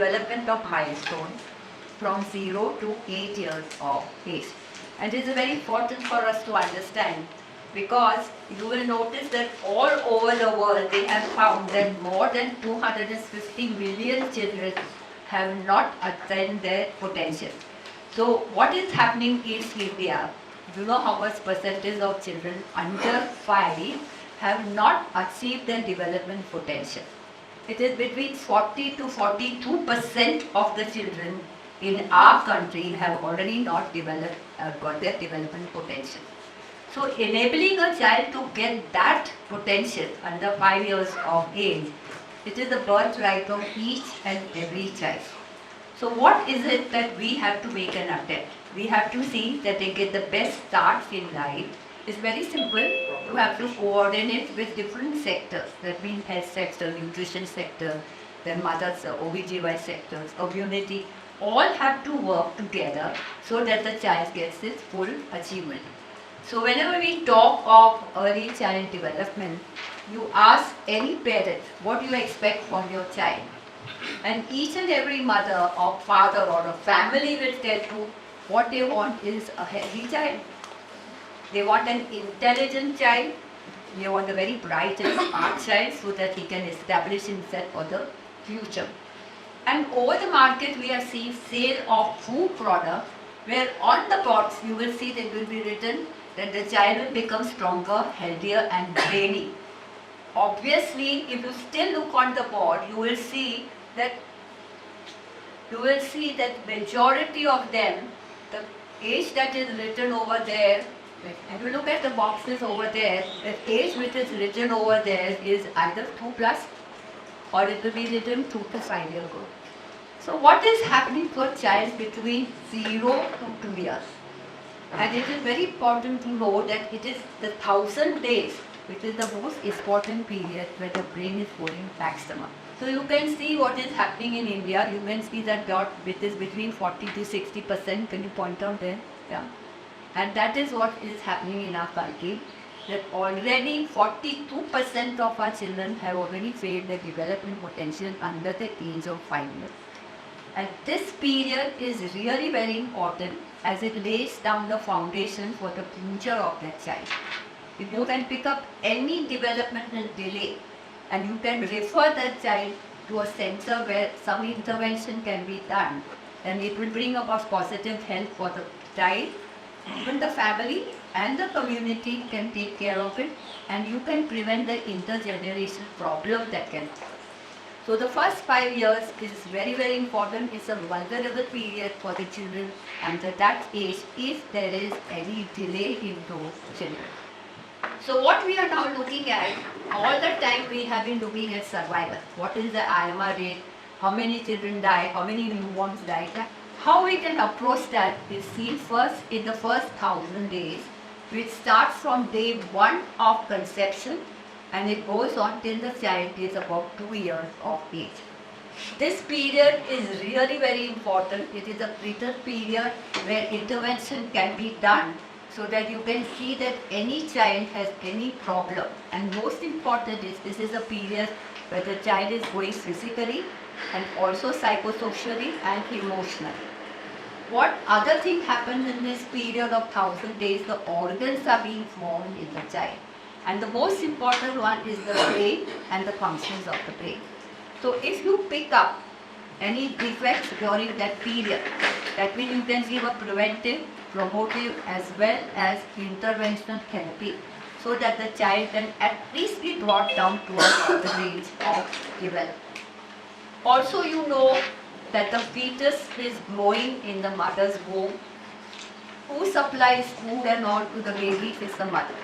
developmental milestones from 0 to 8 years of age. And it is very important for us to understand, because you will notice that all over the world they have found that more than 250 million children have not attained their potential. So what is happening in India? You know how much percentage of children under 5 have not achieved their development potential. It is between 40 to 42% of the children in our country have already not got their development potential. So enabling a child to get that potential under 5 years of age, it is the birthright of each and every child. So what is it that we have to make an attempt? We have to see that they get the best start in life. It's very simple. You have to coordinate with different sectors. That means health sector, nutrition sector, then mothers, OBGY sectors, community. All have to work together so that the child gets its full achievement. So whenever we talk of early child development, you ask any parent what do you expect from your child. And each and every mother or father or a family will tell you what they want is a healthy child. They want an intelligent child. They want a very bright and smart child so that he can establish himself for the future. And over the market we are seeing sale of food products where on the box you will see that will be written that the child will become stronger, healthier and brainy. Obviously, if you still look on the board, you will see that majority of them, the age that is written over there, if you look at the boxes over there, the age which is written over there is either 2+ or it will be written 2 to 5 years old. So what is happening for a child between 0 to 2 years? And it is very important to know that it is the 1000 days which is the most important period where the brain is going maximum. So you can see what is happening in India. You can see that dot which is between 40 to 60%. Can you point out there? Yeah. And that is what is happening in our country. That already 42% of our children have already failed their development potential under the age of 5 years. And this period is really very important as it lays down the foundation for the future of that child. If you can pick up any developmental delay and you can refer that child to a center where some intervention can be done, then it will bring about positive health for the child. Even the family and the community can take care of it, and you can prevent the intergenerational problem that can. So the first 5 years is very, very important. It's a vulnerable period for the children under that age if there is any delay in those children. So what we are now looking at, all the time we have been looking at survival. What is the IMR rate? How many children die? How many newborns die? How we can approach that is seen first in the first 1000 days, which starts from day 1 of conception and it goes on till the child is about 2 years of age. This period is really very important. It is a critical period where intervention can be done so that you can see that any child has any problem. And most important is this is a period where the child is going physically and also psychosocially and emotionally. What other thing happens in this period of 1000 days? The organs are being formed in the child. And the most important one is the brain and the functions of the brain. So if you pick up any defects during that period, that means you can give a preventive, promotive as well as interventional therapy so that the child can at least be brought down to the range of development. Also you know that the fetus is growing in the mother's womb. Who supplies food and all to the baby is the mother.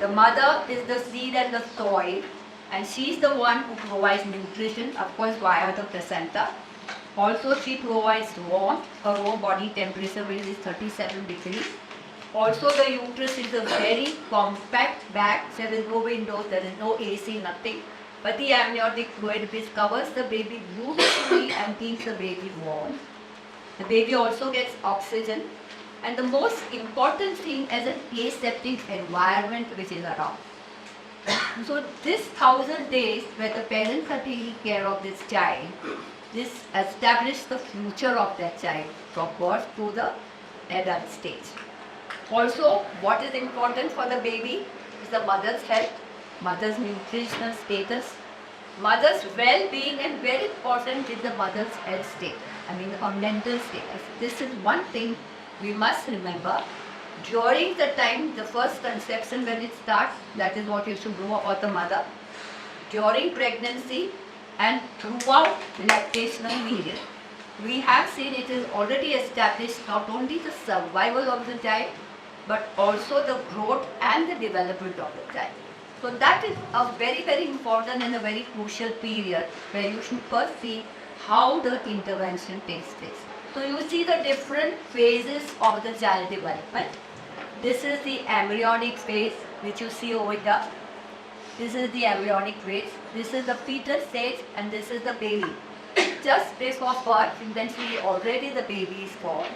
The mother is the seed and the soil, and she is the one who provides nutrition, of course via the placenta. Also she provides warmth. Her raw body temperature is 37 degrees. Also the uterus is a very compact bag. There is no windows, there is no AC, nothing. But the amniotic fluid which covers the baby beautifully and keeps the baby warm. The baby also gets oxygen. And the most important thing is an aseptic environment which is around. So this 1000 days where the parents are taking care of this child, This establishes the future of that child from birth to the adult stage. Also, what is important for the baby is the mother's health, mother's nutritional status, mother's well-being, and very important is the mother's health state. Her mental status. This is one thing we must remember. During the time, the first conception when it starts, that is what you should know about the mother. During pregnancy and throughout lactational period, we have seen it is already established not only the survival of the child, but also the growth and the development of the child. So that is a very, very important and a very crucial period where you should first see how the intervention takes place. So you see the different phases of the child development. This is the embryonic phase which you see over here. This is the embryonic phase. This is the fetal stage and this is the baby. Just before birth, you can see already the baby is born.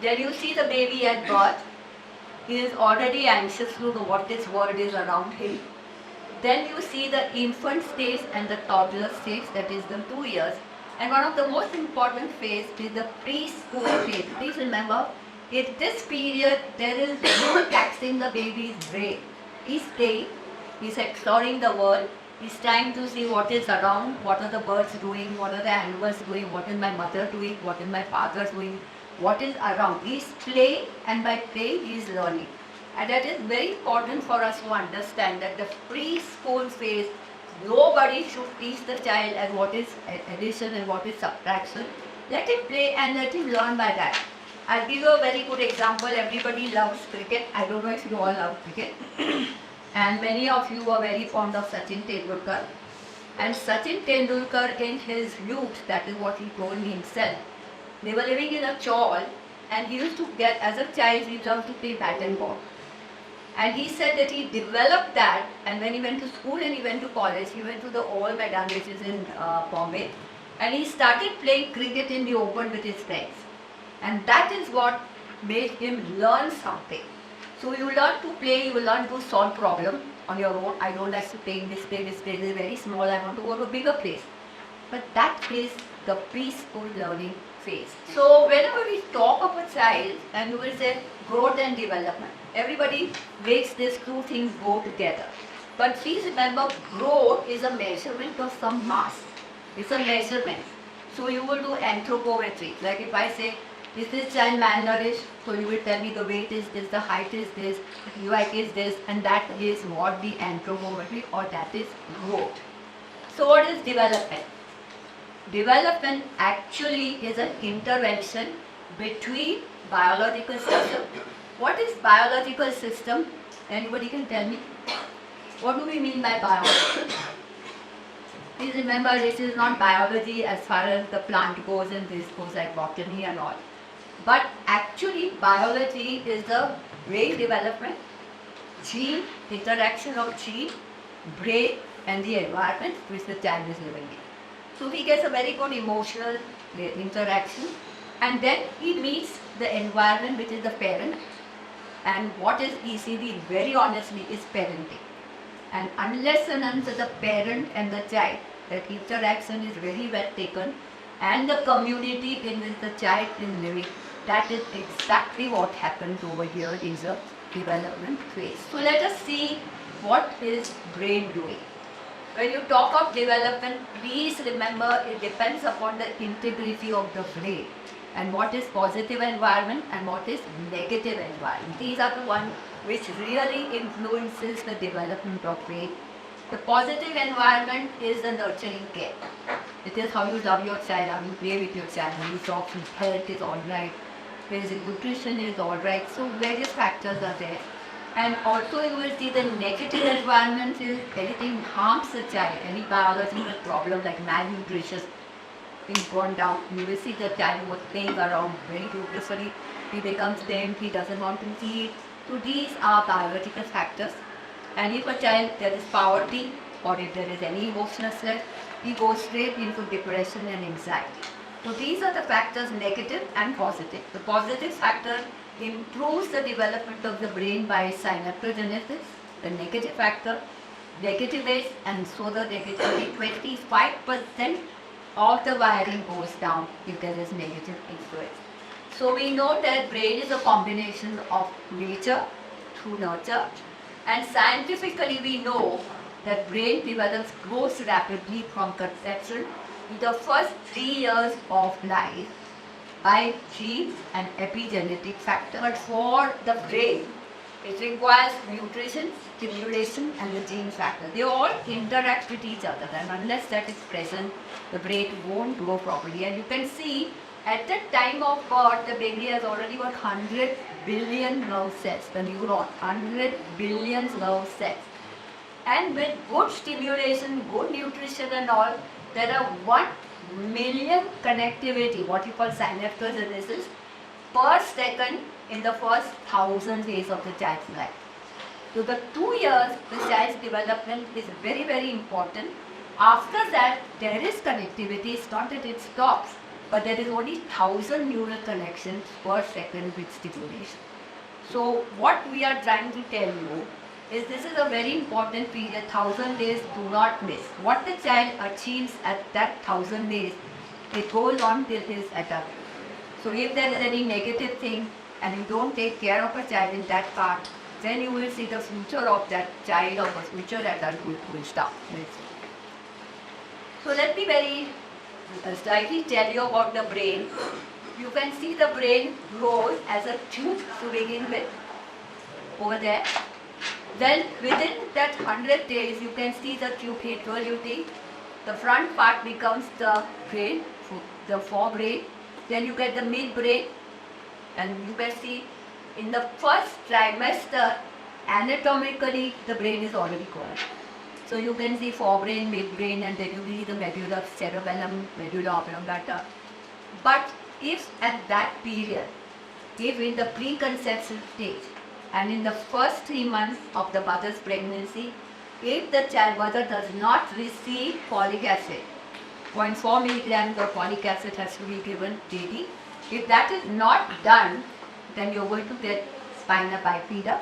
Then you see the baby at birth. He is already anxious to know what this world is around him. Then you see the infant stage and the toddler stage, that is the 2 years. And one of the most important phase is the preschool phase. Please remember, in this period, there is no taxing the baby's brain. He's playing, he's exploring the world, he's trying to see what is around, what are the birds doing, what are the animals doing, what is my mother doing, what is my father doing, what is around. He's playing, and by playing he is learning. And that is very important for us to understand that the preschool phase, nobody should teach the child as what is addition and what is subtraction. Let him play and let him learn by that. I'll give you a very good example. Everybody loves cricket. I don't know if you all love cricket. And many of you are very fond of Sachin Tendulkar. And Sachin Tendulkar in his youth, that is what he told me himself, they were living in a chawl and he used to get, as a child, he loved to play bat and ball. And he said that he developed that, and when he went to school and he went to college, he went to the Oval Maidan, which is in Bombay, and he started playing cricket in the open with his friends. And that is what made him learn something. So you learn to play, you will learn to solve problems on your own. I don't like to play in this place is very small, I want to go to a bigger place. But that is the preschool learning phase. So whenever we talk of a child, and you will say growth and development, everybody makes these two things go together. But please remember, growth is a measurement of some mass. It's a measurement. So you will do anthropometry. Like if I say, is this child malnourished? So you will tell me the weight is this, the height is this, the UIK is this, and that is what the anthropometry, or that is growth. So what is development? Development actually is an intervention between biological system. What is biological system? Anybody can tell me? What do we mean by biology? Please remember, this is not biology as far as the plant goes and this goes like botany and all. But actually biology is the brain development, gene, interaction of gene, brain and the environment which the child is living in. So he gets a very good emotional interaction, and then he meets the environment which is the parent. And what is ECD? Very honestly, is parenting. And unless and until the parent and the child, that interaction is very well taken, and the community in which the child is living, that is exactly what happened over here in the development phase. So let us see what is brain doing. When you talk of development, please remember it depends upon the integrity of the brain, and what is positive environment and what is negative environment. These are the ones which really influences the development of brain. The positive environment is the nurturing care. It is how you love your child, how you play with your child, how you talk, his health is alright, basic nutrition is alright. So various factors are there. And also you will see the negative environment is anything harms the child, any biological problem like malnutrition being gone down. You will see the child was playing around very beautifully. He becomes lame, he doesn't want to eat. So these are biological factors. And if a child, there is poverty, or if there is any emotional stress, he goes straight into depression and anxiety. So these are the factors, negative and positive. The positive factor improves the development of the brain by synaptogenesis. The negative factor, negative is, and so the negativity 25% all the wiring goes down if there is negative influence. So we know that brain is a combination of nature through nurture, and scientifically we know that brain develops grows rapidly from conception in the first 3 years of life by genes and epigenetic factors. But for the brain, it requires nutrition, stimulation, and the gene factor. They all interact with each other, and unless that is present, the brain won't grow properly. And you can see at the time of birth, the baby has already got 100 billion nerve cells, the neuron, 100 billion nerve cells. And with good stimulation, good nutrition and all, there are 1 million connectivity, what you call synaptogenesis, per second in the first 1,000 days of the child's life. So the 2 years, the child's development is very, very important. After that, there is connectivity. It's not that it stops, but there is only 1,000 neural connections per second with stimulation. So what we are trying to tell you is this is a very important period. 1,000 days, do not miss. What the child achieves at that 1,000 days, it goes on till his adulthood. So if there is any negative thing and you don't take care of a child in that part, then you will see the future of that child or the future adulthood will stop. So let me very slightly tell you about the brain. You can see the brain grows as a tube to begin with over there. Then within that 100 days, you can see the tube heterogeneity. The front part becomes the brain, the forebrain. Then you get the midbrain, and you can see in the first trimester, anatomically, the brain is already gone. So you can see forebrain, midbrain, and then you see the medulla, cerebellum, medulla oblongata. But if at that period, if in the preconception stage, and in the first 3 months of the mother's pregnancy, if the mother does not receive folic acid, 0.4 milligrams of folic acid has to be given daily. If that is not done, then you're going to get spina bifida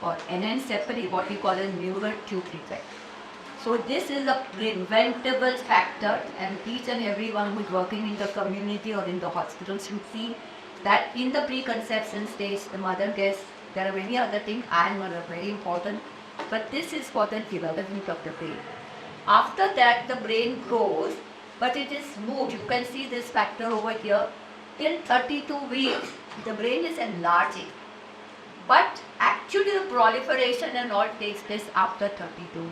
or anencephaly, what we call a neural tube defect. So this is a preventable factor, and each and everyone who is working in the community or in the hospital should see that in the preconception stage, the mother gets, there are many other things, iron are very important, but this is for the development of the brain. After that, the brain grows, but it is moved. You can see this factor over here. Till 32 weeks, the brain is enlarging. But actually the proliferation and all takes place after 32 weeks.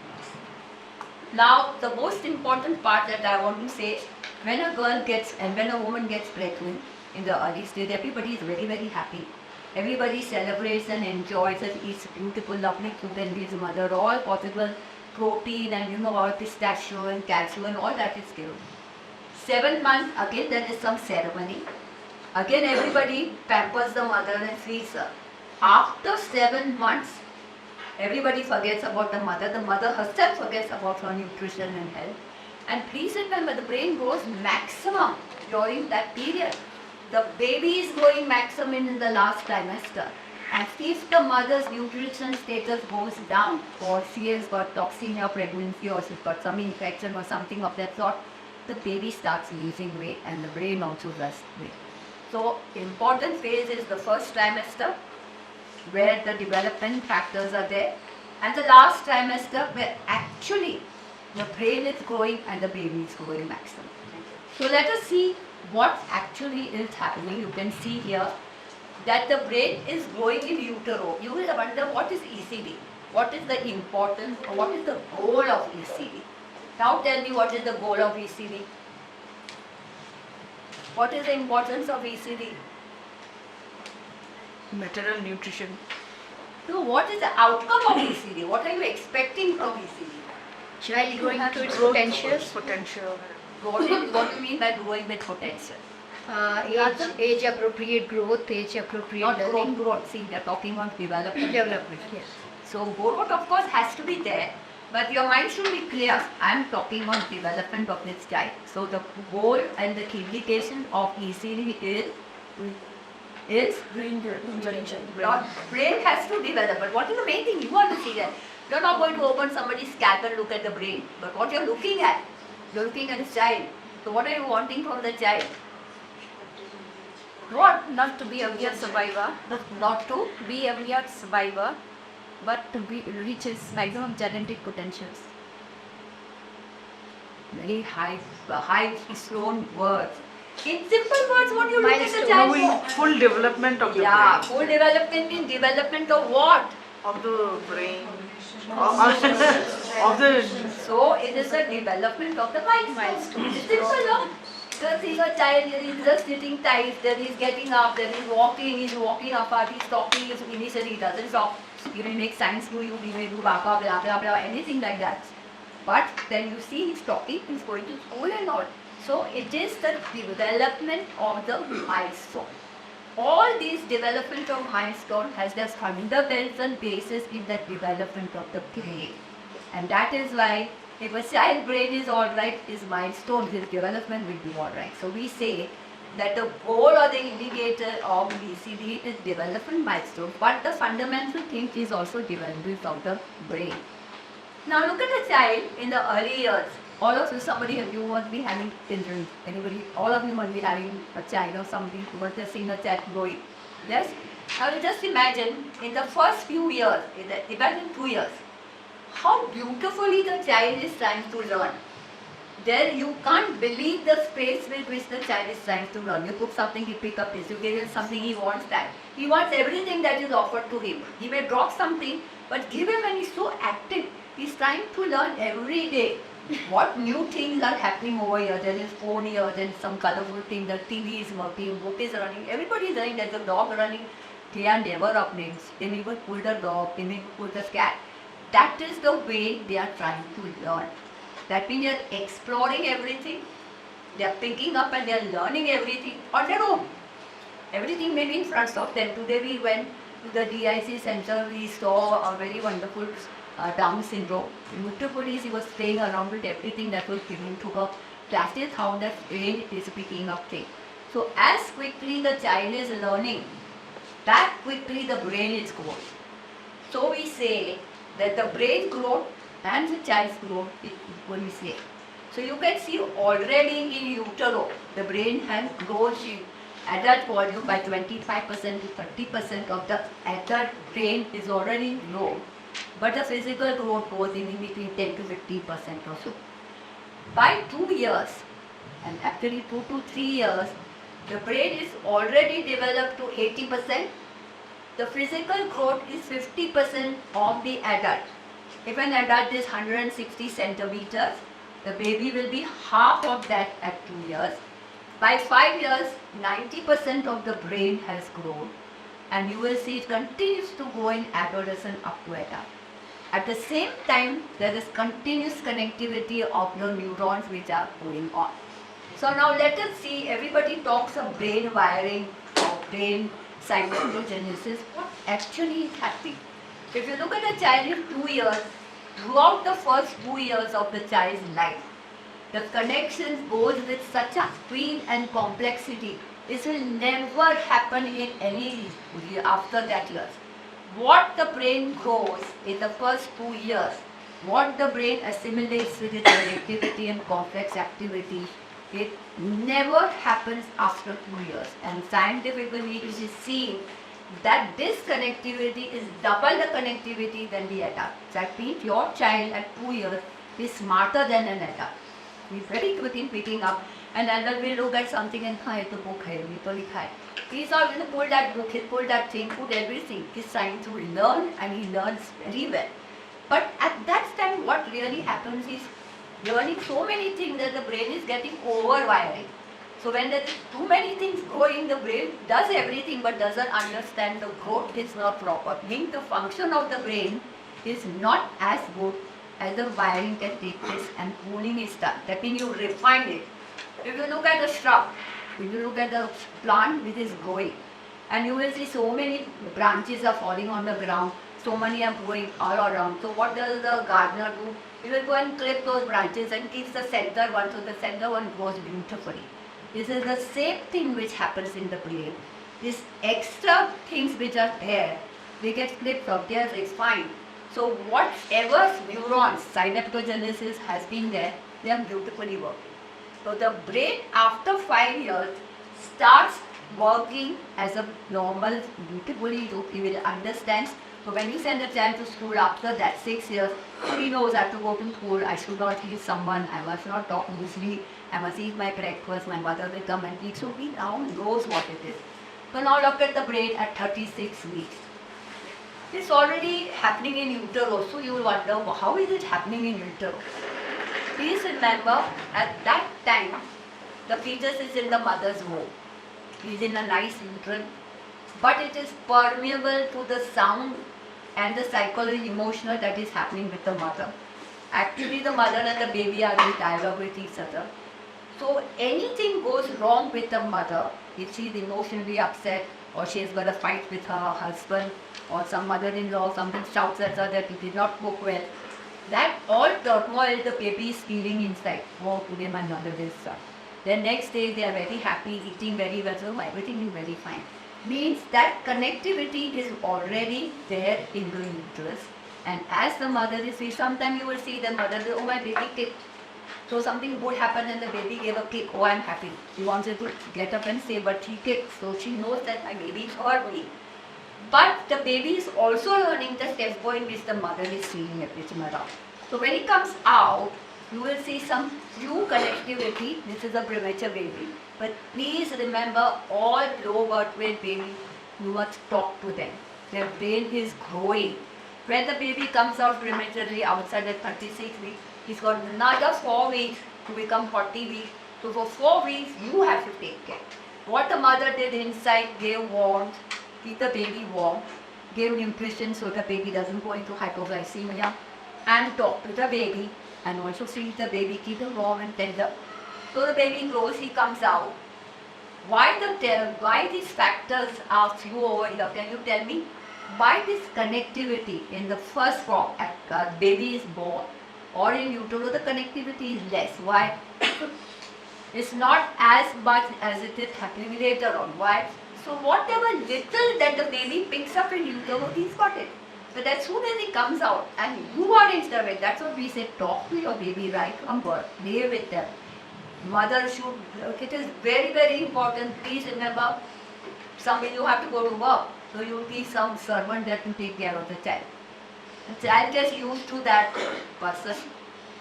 Now, the most important part that I want to say, when a girl gets, and when a woman gets pregnant in the early stage, everybody is very, very happy. Everybody celebrates and enjoys and eats beautiful, lovely food and gives mother all possible protein and all pistachio and calcium and all that is given. 7 months, again there is some ceremony. Again everybody pampers the mother and feeds her. After 7 months, everybody forgets about the mother herself forgets about her nutrition and health. And please remember, the brain grows maximum during that period. The baby is growing maximum in the last trimester. And if the mother's nutrition status goes down, or she has got toxemia pregnancy, or she's got some infection or something of that sort, the baby starts losing weight and the brain also does weight. So important phase is the first trimester, where the development factors are there, and the last trimester where actually the brain is growing and the baby is growing maximum. So let us see what actually is happening. You can see here that the brain is growing in utero. You will wonder, what is ECD? What is the importance or what is the goal of ECD? Now tell me, what is the goal of ECD? What is the importance of ECD? Maternal nutrition. So what is the outcome of ECD? What are you expecting from ECD? Child growing to its Potential. What do you mean by growing with potential? Age appropriate growth, age appropriate Not learning. growth. See, we are talking on development. Development, yes. So growth of course has to be there, but your mind should be clear. I am talking on development of this child. So the goal and the implication of ECD is brain has to develop. But what is the main thing you want to see that? You're not going to open somebody's scalp and look at the brain. But what you're looking at this child. So what are you wanting from the child? Not to be a weird survivor, Not to be a weird survivor, but to be reach his maximum genetic potentials. very high thrown words. In simple words, what you look at the child Knowing for? full development of the Yeah, brain. full development means development of what? Of the brain. Of the So it is the development of the milestone. It's simple, no? So see your child, there is just sitting tight, there is getting up, there is walking, he's walking apart, he's talking, he's initially he doesn't talk. He may make signs to you, he may do blah blah blah blah, anything like that. But then you see he's talking, he's going to school and all. So it is the development of the milestone. All these development of milestone has their fundamental basis in the development of the brain. And that is why if a child brain is alright, his milestone, his development will be alright. So we say that the goal or the indicator of ECD is development milestone, but the fundamental thing is also development of the brain. Now look at a child in the early years. All of you, somebody of you must be having children. Anybody, all of you must be having a child or something. You must have seen a child growing. Yes? Now just imagine in the first few years, imagine 2 years, how beautifully the child is trying to learn. There you can't believe the space with which the child is trying to learn. You put something, he pick up this. You give him something, he wants that. He wants everything that is offered to him. He may drop something, but give him and he's so active. He's trying to learn every day. What new things are happening over here? There is phone here, there is some colorful thing, the TV is working, book is running, everybody is running, there's a dog running. They are never up names. They never pull the dog, they never pull the cat. That is the way they are trying to learn. That means they are exploring everything, they are picking up and they are learning everything on their own. Everything may be in front of them. Today we went to the DIC center, we saw a very wonderful Down syndrome. Beautifully, he was playing around with everything that was given to her. That is how the brain is picking up things. So as quickly the child is learning, that quickly the brain is growing. So we say that the brain growth and the child's growth is equally same. So you can see already in utero, the brain has grown adult volume by 25% to 30% of the adult brain is already grown. But the physical growth goes in between 10 to 50% or so. By 2 years, and actually 2 to 3 years, the brain is already developed to 80%. The physical growth is 50% of the adult. If an adult is 160 centimeters, the baby will be half of that at 2 years. By 5 years, 90% of the brain has grown. And you will see it continues to grow in adolescent up to adult. At the same time, there is continuous connectivity of the neurons which are going on. So now let us see, everybody talks of brain wiring or brain cytogenesis. What actually is happening? If you look at a child in 2 years, throughout the first 2 years of the child's life, the connections goes with such a speed and complexity. This will never happen in any after that years. What the brain grows in the first 2 years, what the brain assimilates with its connectivity and complex activity, it never happens after 2 years. And scientifically it is seen that this connectivity is double the connectivity than the adult. That means your child at 2 years is smarter than an adult. He's very quick in picking up. And adult will look at something and the book hai, he's all going to pull that book, he'll pull that thing, put everything. He's trying to learn and he learns very well. But at that time what really happens is learning so many things that the brain is getting overwiring. So when there is too many things going, the brain does everything but doesn't understand the growth is not proper. Meaning the function of the brain is not as good as the wiring can take place and cooling is done. That means you refine it. If you look at the shrub, if you look at the plant which is growing, and you will see so many branches are falling on the ground, so many are growing all around. So what does the gardener do? He will go and clip those branches and keeps the center one, so the center one grows beautifully. This is the same thing which happens in the brain. These extra things which are there, they get clipped out there, it's fine. So whatever neurons, synaptogenesis has been there, they are beautifully working. So the brain after 5 years starts working as a normal, beautifully, he will understand. So when you send a child to school after that 6 years, he knows I have to go to school, I should not hit someone, I must not talk loosely, I must eat my breakfast, my mother will come and eat. So he now knows what it is. So now look at the brain at 36 weeks. It's already happening in utero, so you will wonder, how is it happening in utero? Please remember, at that time, the fetus is in the mother's womb. He is in a nice uterine, but it is permeable to the sound and the psychology, emotional that is happening with the mother. Actually, the mother and the baby are in dialogue with each other. So anything goes wrong with the mother, if she is emotionally upset, or she has got a fight with her husband, or some mother-in-law, something shouts at her that he did not cook well, that all turmoil the baby is feeling inside. Oh, today my mother is sad. Then next day they are very happy, eating very well, so everything is very fine. Means that connectivity is already there in the uterus. And as the mother is free, sometimes you will see the mother say, oh, my baby kicked. So something good happened and the baby gave a kick. Oh, I'm happy. She wanted to get up and say, but she kicked. So she knows that my baby is hungry. But the baby is also learning the tempo in which the mother is feeling everything around. So when it comes out, you will see some few connectivity. This is a premature baby. But please remember, all low birth weight baby, you must talk to them. Their brain is growing. When the baby comes out prematurely outside at 36 weeks, he's got another 4 weeks to become 40 weeks. So for 4 weeks, you have to take care. What the mother did inside, gave warmth, keep the baby warm, give nutrition so the baby doesn't go into hypoglycemia, and talk to the baby, and also feed the baby, keep it warm and tender. So the baby grows, he comes out. Why these factors are few over here? Can you tell me? Why this connectivity in the first form, at baby is born, or in utero, the connectivity is less? Why? It's not as much as it is happening later on. Why? So whatever little that the baby picks up in utero, he's got it. But as soon as he comes out, and you are instead of it, that's what we say, talk to your baby right from birth, play with them. Mother should, it is very, very important. Please remember, somebody you have to go to work, so you will be some servant that will take care of the child. The child gets used to that person.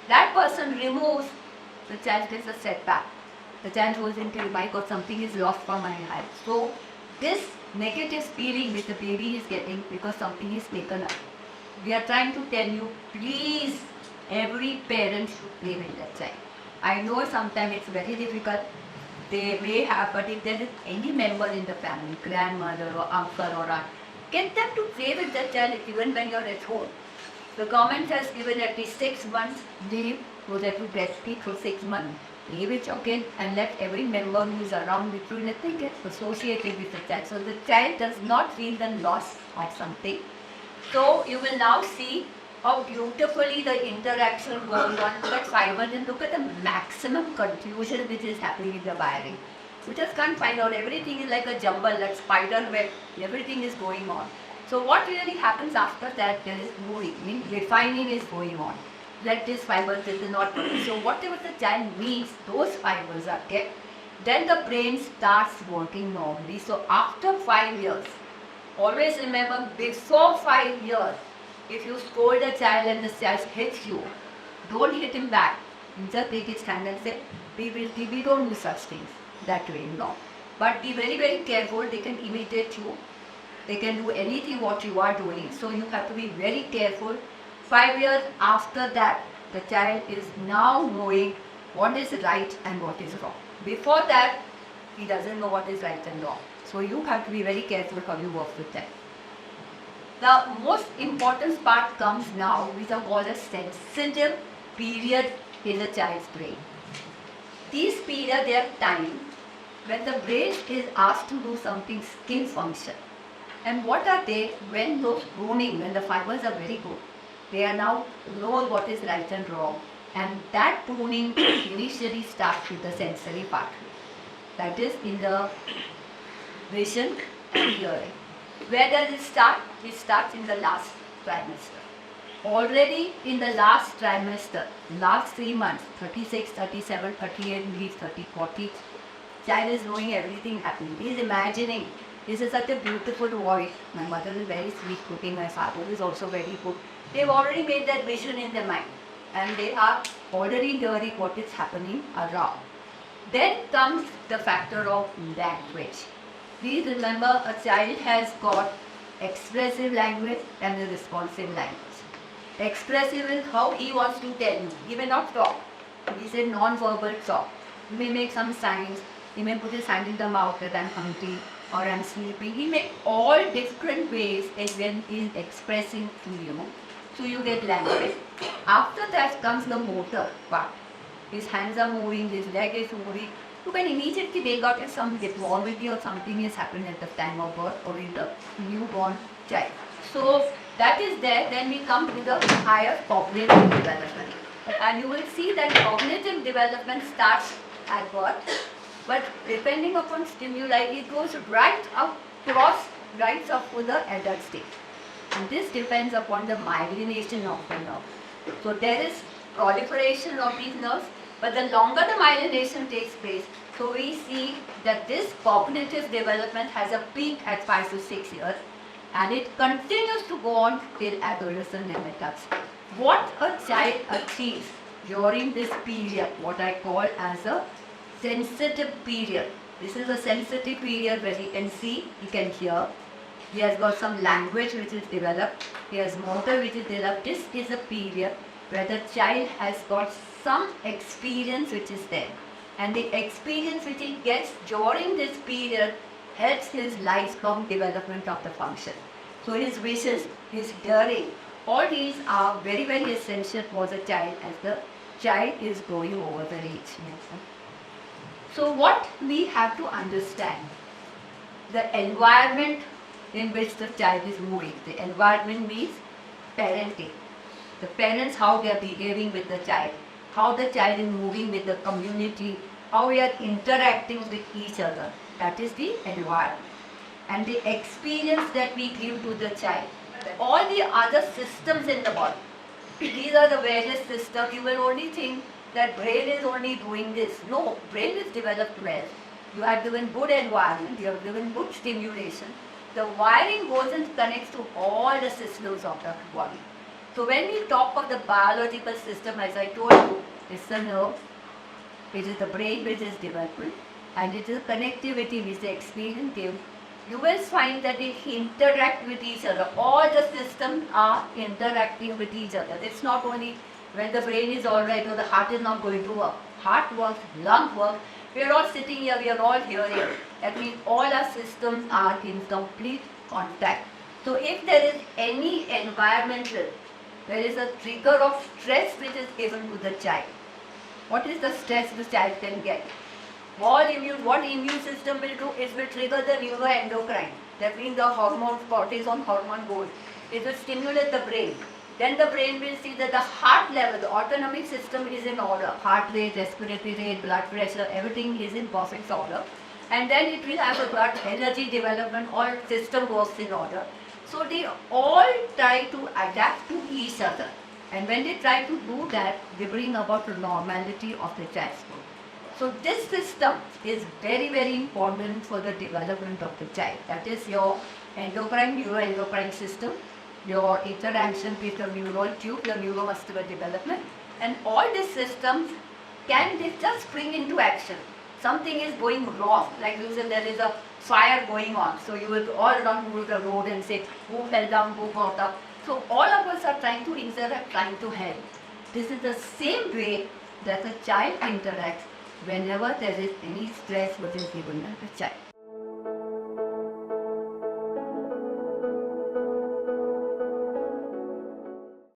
That person removes, the child gets a setback. The child goes into, my God, something is lost from my life. So this negative feeling which the baby is getting because something is taken up. We are trying to tell you, please, every parent should play with that child. I know sometimes it's very difficult. They may have, but if there is any member in the family, grandmother or uncle or aunt, get them to play with that child even when you're at home. The government has given at least 6 months leave so that you breastfeed for 6 months. Leave it again and let every member who is around with you, let them get associated with the child. So the child does not feel the loss of something. So you will now see how beautifully the interaction goes on. Look at fibers and look at the maximum confusion which is happening in the wiring. You just can't find out. Everything is like a jumble, like spider web. Everything is going on. So what really happens after that, there is moving, refining is going on. Let these fibers, this is not working. So whatever the child needs, those fibers are kept. Then the brain starts working normally. So after 5 years, always remember, before 5 years, if you scold a child and the child hits you, don't hit him back. You just take his hand and say, we don't do such things that way, no. But be very, very careful. They can imitate you. They can do anything what you are doing. So you have to be very careful. 5 years after that, the child is now knowing what is right and what is wrong. Before that, he doesn't know what is right and wrong. So you have to be very careful how you work with them. The most important part comes now, which are called a sensitive period in the child's brain. These periods, they are time when the brain is asked to do something skin function. And what are they? When those pruning, when the fibers are very good, they are now know what is right and wrong. And that pruning initially starts with the sensory pathway. That is in the vision and hearing. Where does it start? It starts in the last trimester. already in the last trimester, last 3 months, 36, 37, 38 weeks, 30, 40, child is knowing everything happening. He is imagining. This is such a beautiful voice. My mother is very sweet cooking. My father is also very good. They've already made that vision in their mind. And they are already hearing what is happening around. Then comes the factor of language. Please remember, a child has got expressive language and a responsive language. Expressive is how he wants to tell you. He may not talk. He said non-verbal talk. He may make some signs. He may put his hand in the mouth that I'm hungry or I'm sleeping. He makes all different ways when he is expressing to you. So you get language. After that comes the motor part. His hands are moving, his leg is moving. You can immediately make out if some deformity or something is happening at the time of birth or in the newborn child. So that is there. Then we come to the higher cognitive development. And you will see that cognitive development starts at birth. But depending upon stimuli, it goes right across, right up to the adult stage. And this depends upon the myelination of the nerve. So there is proliferation of these nerves, but the longer the myelination takes place, so we see that this cognitive development has a peak at 5 to 6 years, and it continues to go on till adolescence and adults. What a child achieves during this period, what I call as a sensitive period. This is a sensitive period where he can see, he can hear. He has got some language which is developed. He has motor which is developed. This is a period where the child has got some experience which is there. And the experience which he gets during this period helps his lifelong development of the function. So his wishes, his hearing, all these are very, very essential for the child as the child is growing over the age. So what we have to understand, the environment in which the child is moving. The environment means parenting. The parents, how they are behaving with the child, how the child is moving with the community, how we are interacting with each other. That is the environment. And the experience that we give to the child. All the other systems in the body. These are the various systems. You will only think that brain is only doing this. No, brain is developed well. You are given good environment, you are given good stimulation. The wiring goes and connects to all the systems of the body. So when we talk of the biological system, as I told you, it's the nerve, it is the brain which is development, and it is connectivity which the experience gives. You will find that they interact with each other. All the systems are interacting with each other. It's not only when the brain is alright or the heart is not going to work. Heart works, lung works. We are all sitting here, we are all hearing. That means all our systems are in complete contact. So if there is any environmental, there is a trigger of stress which is given to the child. What is the stress the child can get? What immune system will do is will trigger the neuroendocrine. That means the hormone, cortisol hormone goes. It will stimulate the brain. Then the brain will see that the heart level, the autonomic system is in order. Heart rate, respiratory rate, blood pressure, everything is in perfect order. And then it will have a blood energy development, all system works in order. So they all try to adapt to each other. And when they try to do that, they bring about the normality of the child. So this system is very, very important for the development of the child. That is your endocrine, neuroendocrine system, your interaction with your neural tube, your neuromuscular development, and all these systems can just spring into action. Something is going wrong, like there is a fire going on, so you will all run through the road and say, who fell down, who got up. So all of us are trying to interact, trying to help. This is the same way that a child interacts whenever there is any stress which is given to the child.